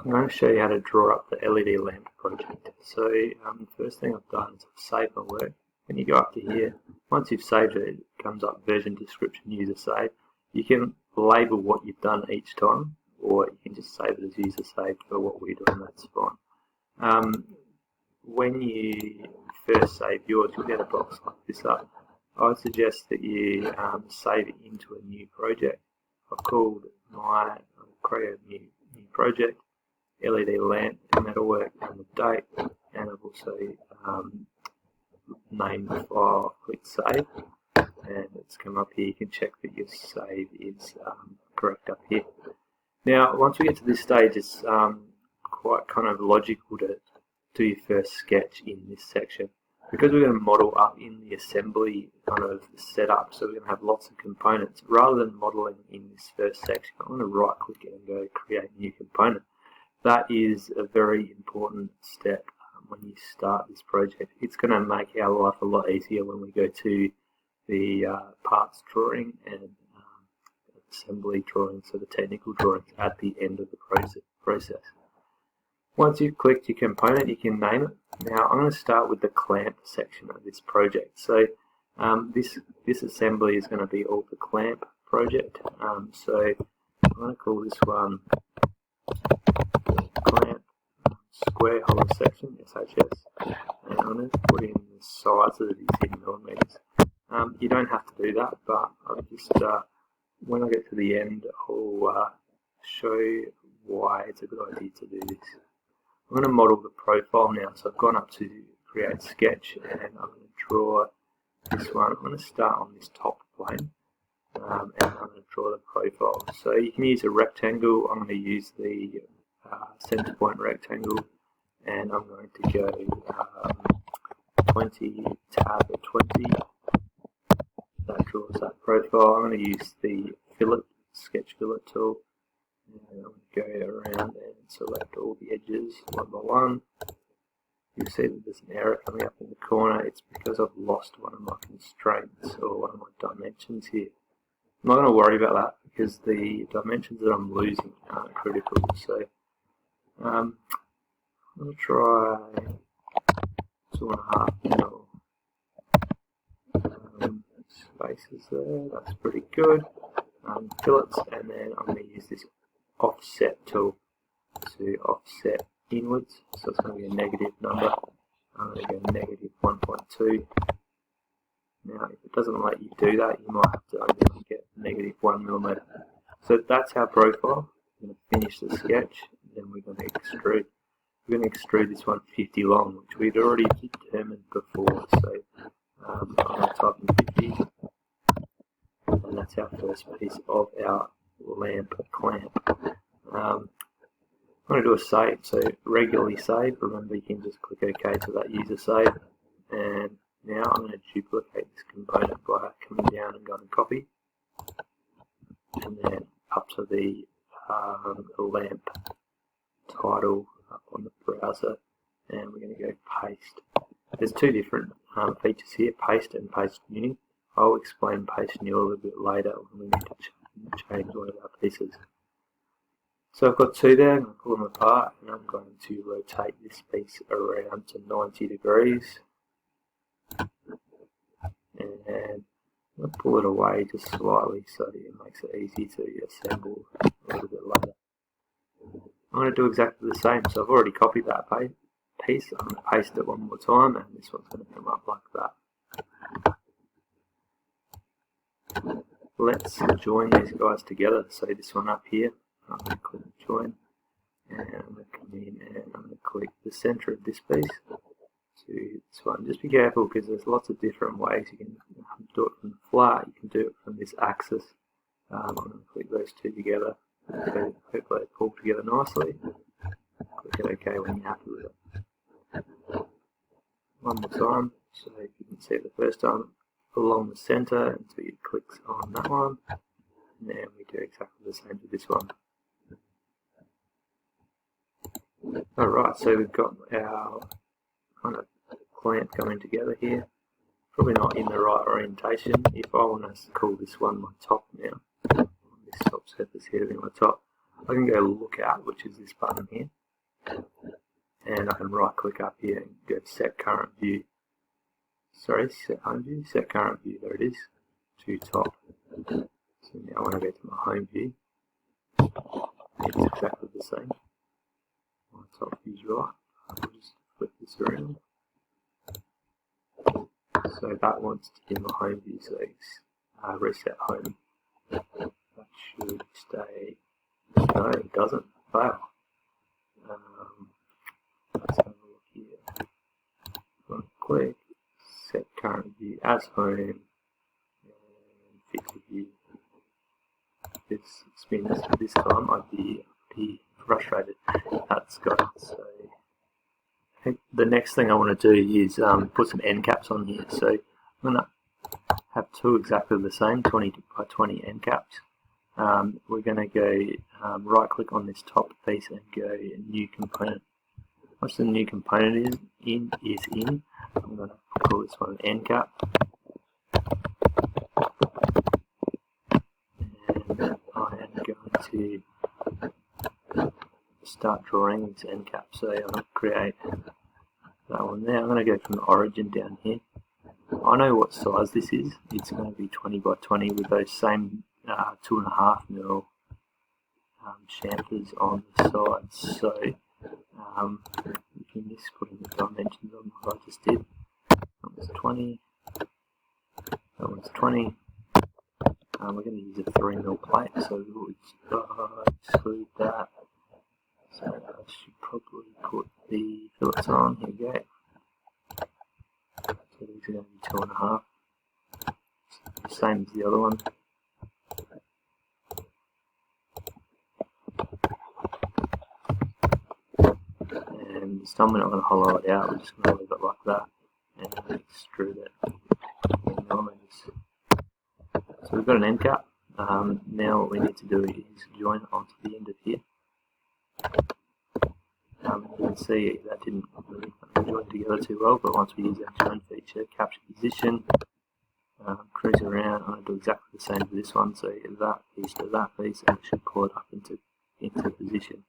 I'm going to show you how to draw up the LED lamp project. So the first thing I've done is I've saved my work. When you go up to here, once you've saved it, it comes up version description user save. You can label what you've done each time, or you can just save it as user saved for what we're doing, that's fine. When you first save yours, you'll get a box like this up. I would suggest that you save it into a new project. I'll create a new project, LED lamp, Metalwork, and the date, and I've also named the file. Click save, and it's come up here. You can check that your save is correct up here. Now, once we get to this stage, it's quite kind of logical to do your first sketch in this section. Because we're going to model up in the assembly kind of setup, so we're going to have lots of components. Rather than modeling in this first section, I'm going to right click it and go create new component. That is a very important step when you start this project. It's going to make our life a lot easier when we go to the parts drawing and assembly drawing, so the technical drawings at the end of the process. Once you've clicked your component, you can name it. Now I'm going to start with the clamp section of this project. So this assembly is going to be all the clamp project. So I'm going to call this one clamp square hollow section, SHS. And I'm going to put in the size of it is in millimeters. You don't have to do that, but I'll just when I get to the end, I'll show why it's a good idea to do this. I'm going to model the profile now, so I've gone up to create sketch and I'm going to draw this one. I'm going to start on this top plane and I'm going to draw the profile. So you can use a rectangle. I'm going to use the center point rectangle and I'm going to go 20 tab 20. That draws that profile. I'm going to use the sketch fillet tool. And I'm going to go around and select all the edges one by one. You'll see that there's an error coming up in the corner. It's because I've lost one of my constraints or one of my dimensions here. I'm not going to worry about that because the dimensions that I'm losing aren't critical. So I'm going to try 2.5 mil spaces there. That's pretty good. Fillets, and then I'm going to use this offset tool to offset inwards, so it's going to be a negative number. I'm going to go negative 1.2. Now, if it doesn't let you do that, you might have to only get negative 1 millimeter. So that's our profile. I'm going to finish the sketch, and then we're going to extrude. We're going to extrude this one 50 long, which we'd already determined before. So I'm going to type in 50, and that's our first piece of our lamp clamp. I'm going to do a save, so regularly save. Remember, you can just click OK to that user save. And now I'm going to duplicate this component by coming down and going to copy, and then up to the lamp title up on the browser, and we're going to go paste. There's two different features here, paste and paste new. I'll explain paste new a little bit later when we need to change one of our pieces. So I've got two there, I'm going to pull them apart and I'm going to rotate this piece around to 90 degrees. And I'll pull it away just slightly so it makes it easy to assemble a little bit later. I'm going to do exactly the same, so I've already copied that piece. I'm going to paste it one more time and this one's going to come up like that. Let's join these guys together. So this one up here, I'm going to click join, and I'm going to come in and I'm going to click the center of this piece to this one. Just be careful because there's lots of different ways you can do it from the flat, you can do it from this axis. I'm going to click those two together. Hopefully they pull together nicely. Click it OK when you're happy with it. One more time, so you can see it the first time along the center until it clicks on that one, and then we do exactly the same with this one. Alright, so we've got our kind of clamp coming together here. Probably not in the right orientation. If I want to call this one my top now, this top surface here to be my top, I can go look out, which is this button here, and I can right click up here and go set current view. Sorry, set home view, set current view, there it is, to top. So now when I go to my home view, it's exactly the same. My top view's right. I'll just flip this around. So that wants to be my home view, so it's reset home. That should stay. No, it doesn't. Fail. Let's have a look here. Right click, set current view as home, and fix the view. If this spins this time, I'd be frustrated. That's got it. So the next thing I want to do is put some end caps on here. So I'm going to have two exactly the same 20 by 20 end caps. We're going to go right click on this top piece and go new component. Once the new component is in, I'm going to call this one an end cap. And I am going to start drawing this end cap. So I'm going to create that one there. I'm going to go from the origin down here. I know what size this is. It's going to be 20 by 20 with those same 2.5mm chamfers on the sides. So you can just put in the dimensions on what I just did. That one's 20. That one's 20. We're going to use a 3mm plate, so we'll exclude that. So I should probably put the fillets on. Here we go. So these are going to be 2.5. Same as the other one. And this time we're not going to hollow it out, we're just going to leave it like that and extrude it. So we've got an end cap. Now what we need to do is join it onto the end of here. You can see that didn't really join together too well, but once we use our join feature, capture position, cruise around, I'm going to do exactly the same for this one, so that piece to that piece, and it should pull it up into position.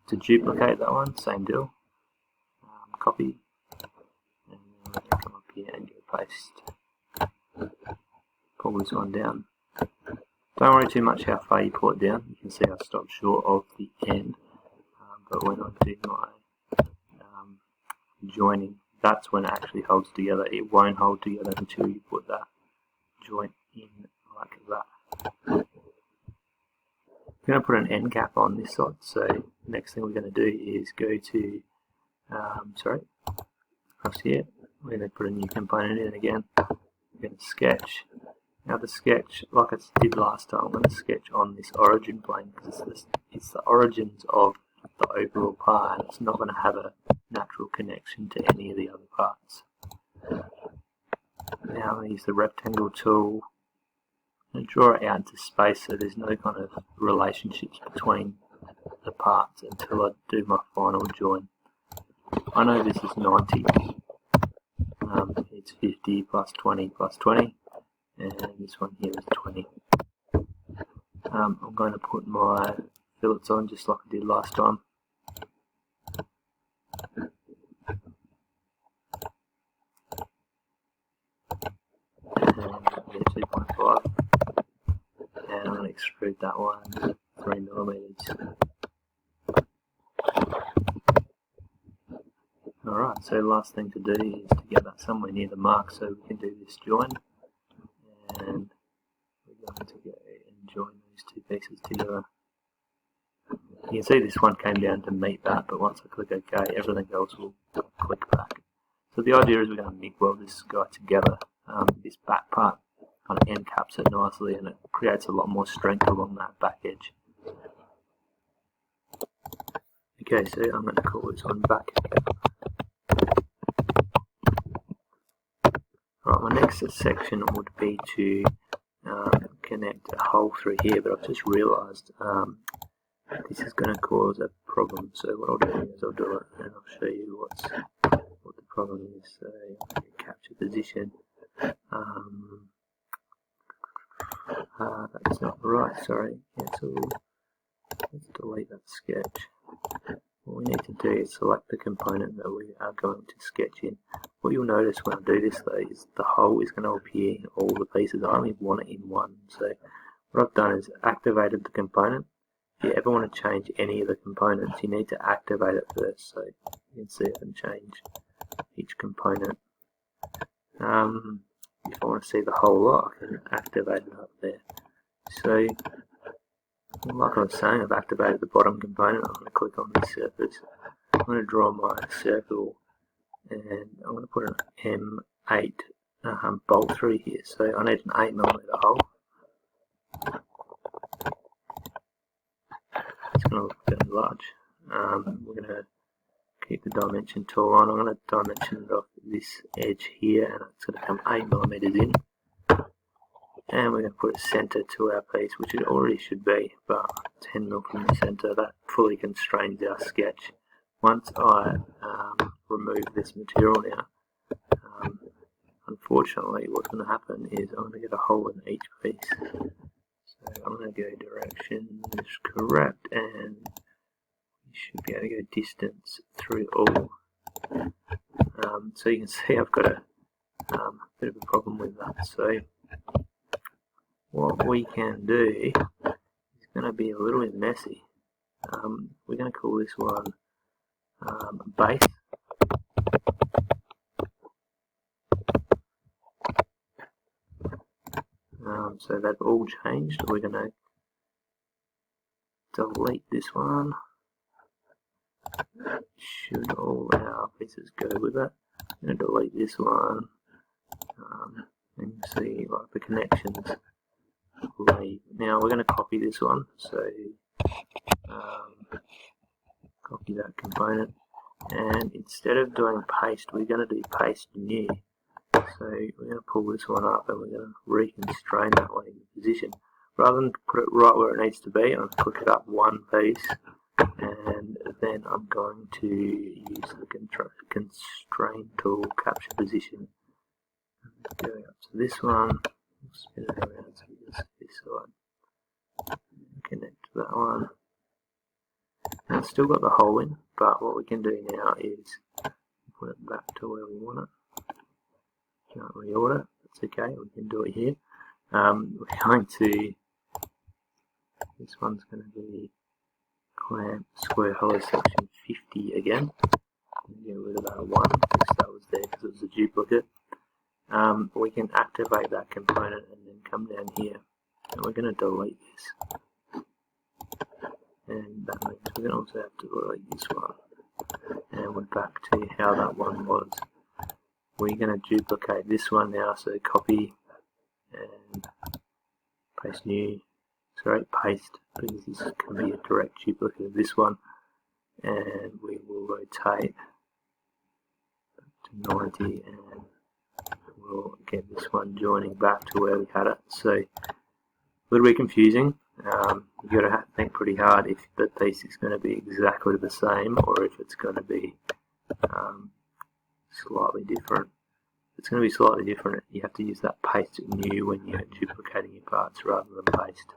To duplicate that one, same deal, copy, and then come up here and go paste. Pull this one down. Don't worry too much how far you pull it down. You can see I stopped short of the end, but when I do my joining, that's when it actually holds together. It won't hold together until you put that joint in like that. We're going to put an end cap on this side, so next thing we're going to do is go to, across here, we're going to put a new component in again. We're going to sketch. Now the sketch, like I did last time, I'm going to sketch on this origin plane because it's the origins of the overall part, and it's not going to have a natural connection to any of the other parts. Now I'm going to use the rectangle tool and draw it out into space so there's no kind of relationships between the parts until I do my final join. I know this is 90, it's 50 plus 20 plus 20, and this one here is 20. I'm going to put my fillets on just like I did last time. And 2.5. And I'm going to extrude that one 3mm. Alright, so the last thing to do is to get that somewhere near the mark so we can do this join. And we're going to go and join those two pieces together. You can see this one came down to meet that, but once I click OK, everything else will click back. So the idea is we're going to MIG weld this guy together. This back part kind of end caps it nicely, and it creates a lot more strength along that back edge. Okay, so I'm going to call this one back. Right, my next section would be to connect a hole through here, but I've just realised this is going to cause a problem. So what I'll do is I'll do it and I'll show you what the problem is. So I'm going to capture position. That's not right, sorry. Cancel. Let's delete that sketch. What we need to do is select the component that we are going to sketch in. What you'll notice when I do this though is the hole is going to appear in all the pieces. I only want it in one. So what I've done is activated the component. If you ever want to change any of the components, you need to activate it first. So you can see I can change each component. If I want to see the whole lot, I can activate it up there. So like I was saying, I've activated the bottom component. I'm going to click on this surface. I'm going to draw my circle and I'm going to put an M8 bolt through here. So I need an 8mm hole. It's going to look very large. We're going to keep the dimension tool on. I'm going to dimension it off this edge here and it's going to come 8mm in. And we're going to put a center to our piece, which it already should be, but 10mm from the center, that fully constrains our sketch. Once I remove this material now, unfortunately what's going to happen is I'm going to get a hole in each piece. So I'm going to go directions correct, and you should be able to go distance through all. So you can see I've got a bit of a problem with that. So what we can do is going to be a little bit messy. We're going to call this one base. So they've all changed. We're going to delete this one. Should all our pieces go with it? I'm going to delete this one. And you see like the connections. Now we're going to copy this one, so copy that component, and instead of doing paste, we're going to do paste new. So we're going to pull this one up and we're going to reconstrain that one into position. Rather than put it right where it needs to be, I'm going to click it up one piece, and then I'm going to use the constrain tool, capture position. Going up to this one. Spin it around so you can see this side. Connect to that one. Now it's still got the hole in, but what we can do now is put it back to where we want it. Can't reorder, that's okay, we can do it here. We're going to, this one's going to be clamp square hollow section 50 again. Get rid of that one because that was there because it was a duplicate. We can activate that component and then come down here, and we're going to delete this, and that means we're going to also have to delete this one, and we're back to how that one was. We're going to duplicate this one now, so copy and paste new, sorry, paste, because this can be a direct duplicate of this one, and we will rotate to 90 and we'll get this one joining back to where we had it. So a little bit confusing. You've got to think pretty hard if the piece is going to be exactly the same or if it's going to be slightly different. If it's going to be slightly different, you have to use that paste new when you're duplicating your parts rather than paste.